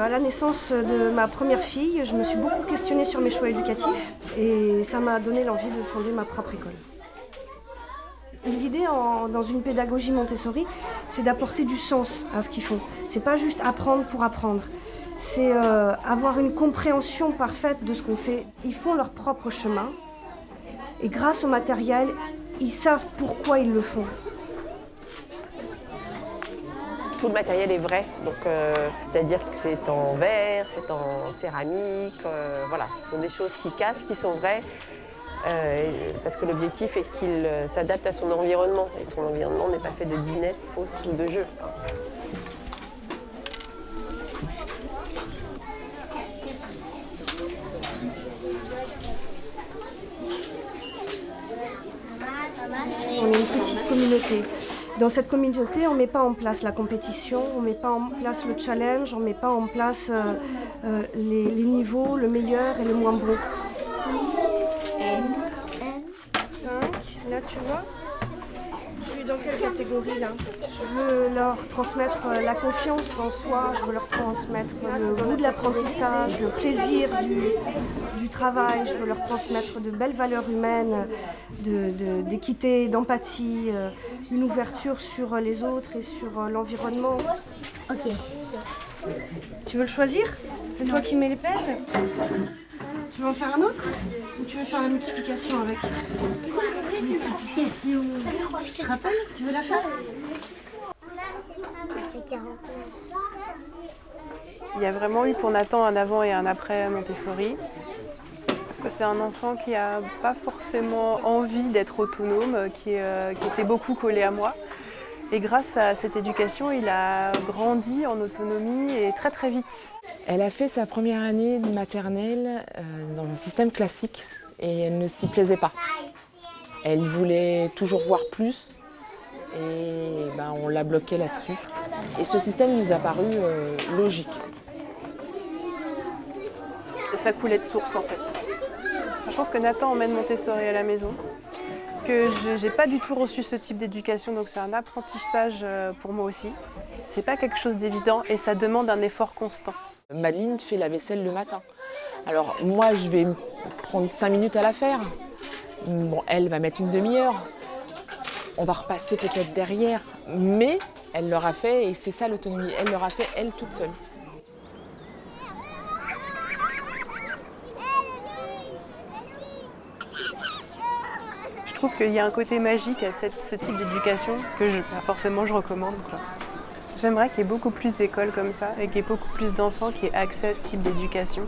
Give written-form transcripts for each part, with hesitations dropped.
À la naissance de ma première fille, je me suis beaucoup questionnée sur mes choix éducatifs et ça m'a donné l'envie de fonder ma propre école. L'idée dans une pédagogie Montessori, c'est d'apporter du sens à ce qu'ils font. C'est pas juste apprendre pour apprendre. C'est avoir une compréhension parfaite de ce qu'on fait. Ils font leur propre chemin et grâce au matériel, ils savent pourquoi ils le font. Tout le matériel est vrai, donc c'est-à-dire que c'est en verre, c'est en céramique, voilà, ce sont des choses qui cassent, qui sont vraies, parce que l'objectif est qu'il s'adapte à son environnement, et son environnement n'est pas fait de dinettes fausses ou de jeux. On est une petite communauté. Dans cette communauté, on ne met pas en place la compétition, on ne met pas en place le challenge, on ne met pas en place les niveaux, le meilleur et le moins bon. 5, là tu vois, je suis dans quelle catégorie là? Je veux leur transmettre la confiance en soi, je veux leur transmettre le goût de l'apprentissage, le plaisir du travail, je veux leur transmettre de belles valeurs humaines, d'équité, d'empathie, une ouverture sur les autres et sur l'environnement. Ok. Tu veux le choisir? C'est toi qui mets les pelles? Tu veux en faire un autre? Ou tu veux faire la multiplication avec? Multiplication. Tu te rappelles? Tu veux la faire? Il y a vraiment eu pour Nathan un avant et un après Montessori. Parce que c'est un enfant qui n'a pas forcément envie d'être autonome, qui était beaucoup collé à moi. Et grâce à cette éducation, il a grandi en autonomie et très très vite. Elle a fait sa première année de maternelle dans un système classique et elle ne s'y plaisait pas. Elle voulait toujours voir plus et on l'a bloquée là-dessus. Et ce système nous a paru logique. Ça coulait de source en fait. Je pense que Nathan emmène Montessori à la maison, que je n'ai pas du tout reçu ce type d'éducation, donc c'est un apprentissage pour moi aussi. C'est pas quelque chose d'évident et ça demande un effort constant. Madeleine fait la vaisselle le matin. Alors moi je vais prendre 5 minutes à la faire. Bon, elle va mettre une demi-heure. On va repasser peut-être derrière, mais elle l'aura fait et c'est ça l'autonomie. Elle l'aura fait elle toute seule. Je trouve qu'il y a un côté magique à ce type d'éducation que forcément je recommande, quoi. J'aimerais qu'il y ait beaucoup plus d'écoles comme ça et qu'il y ait beaucoup plus d'enfants qui aient accès à ce type d'éducation.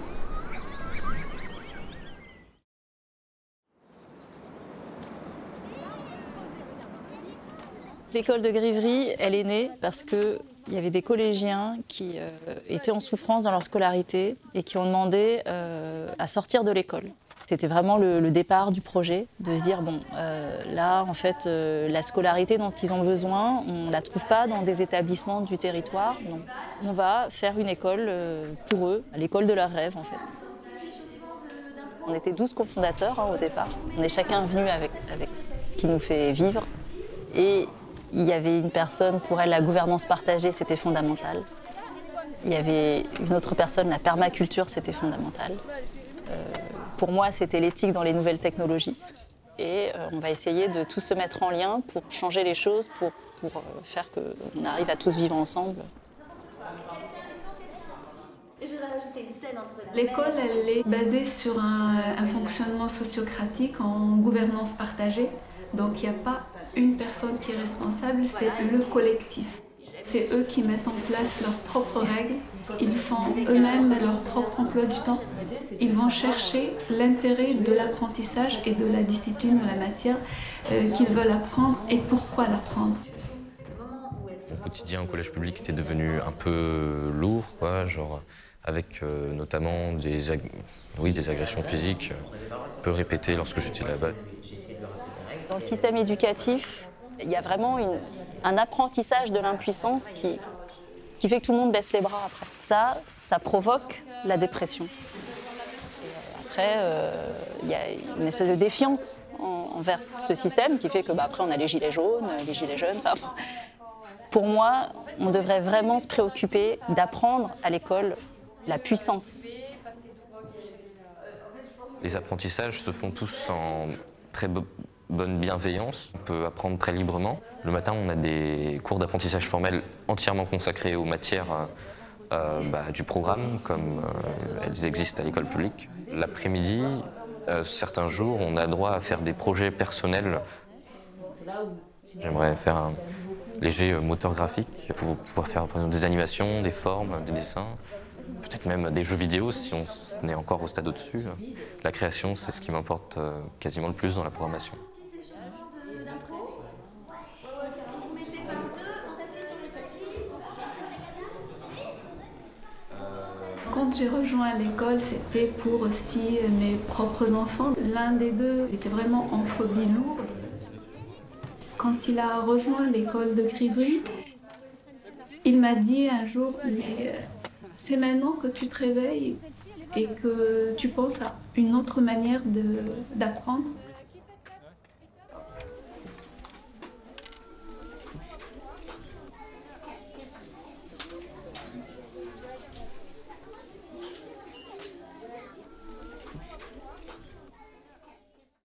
L'école de Grivry, elle est née parce qu'il y avait des collégiens qui étaient en souffrance dans leur scolarité et qui ont demandé à sortir de l'école. C'était vraiment le départ du projet, de se dire, bon, là, en fait, la scolarité dont ils ont besoin, on ne la trouve pas dans des établissements du territoire. Donc, on va faire une école pour eux, l'école de leurs rêves, en fait. On était 12 cofondateurs au départ. On est chacun venu avec ce qui nous fait vivre. Et il y avait une personne, pour elle, la gouvernance partagée, c'était fondamental. Il y avait une autre personne, la permaculture, c'était fondamental. Pour moi, c'était l'éthique dans les nouvelles technologies. Et on va essayer de tous se mettre en lien pour changer les choses, pour faire qu'on arrive à tous vivre ensemble. L'école, elle est basée sur un fonctionnement sociocratique en gouvernance partagée. Donc il n'y a pas une personne qui est responsable, c'est le collectif. C'est eux qui mettent en place leurs propres règles. Ils font eux-mêmes leur propre emploi du temps. Ils vont chercher l'intérêt de l'apprentissage et de la discipline, de la matière qu'ils veulent apprendre et pourquoi l'apprendre. Son quotidien au collège public était devenu un peu lourd, quoi, genre avec notamment des agressions physiques peu répétées lorsque j'étais là-bas. Dans le système éducatif, il y a vraiment un apprentissage de l'impuissance qui fait que tout le monde baisse les bras après. Ça provoque la dépression. Et après, il y a une espèce de défiance envers ce système qui fait que après on a les gilets jaunes, les gilets jaunes. Pour moi, on devrait vraiment se préoccuper d'apprendre à l'école la puissance. Les apprentissages se font tous en très bonne bienveillance. On peut apprendre très librement. Le matin, on a des cours d'apprentissage formel entièrement consacrés aux matières du programme, comme elles existent à l'école publique. L'après-midi, certains jours, on a droit à faire des projets personnels. J'aimerais faire un léger moteur graphique pour pouvoir faire par exemple, des animations, des formes, des dessins, peut-être même des jeux vidéo si on est encore au stade au-dessus. La création, c'est ce qui m'importe quasiment le plus dans la programmation. Quand j'ai rejoint l'école, c'était pour aussi mes propres enfants. L'un des deux était vraiment en phobie lourde. Quand il a rejoint l'école de Crivry, il m'a dit un jour, mais c'est maintenant que tu te réveilles et que tu penses à une autre manière d'apprendre.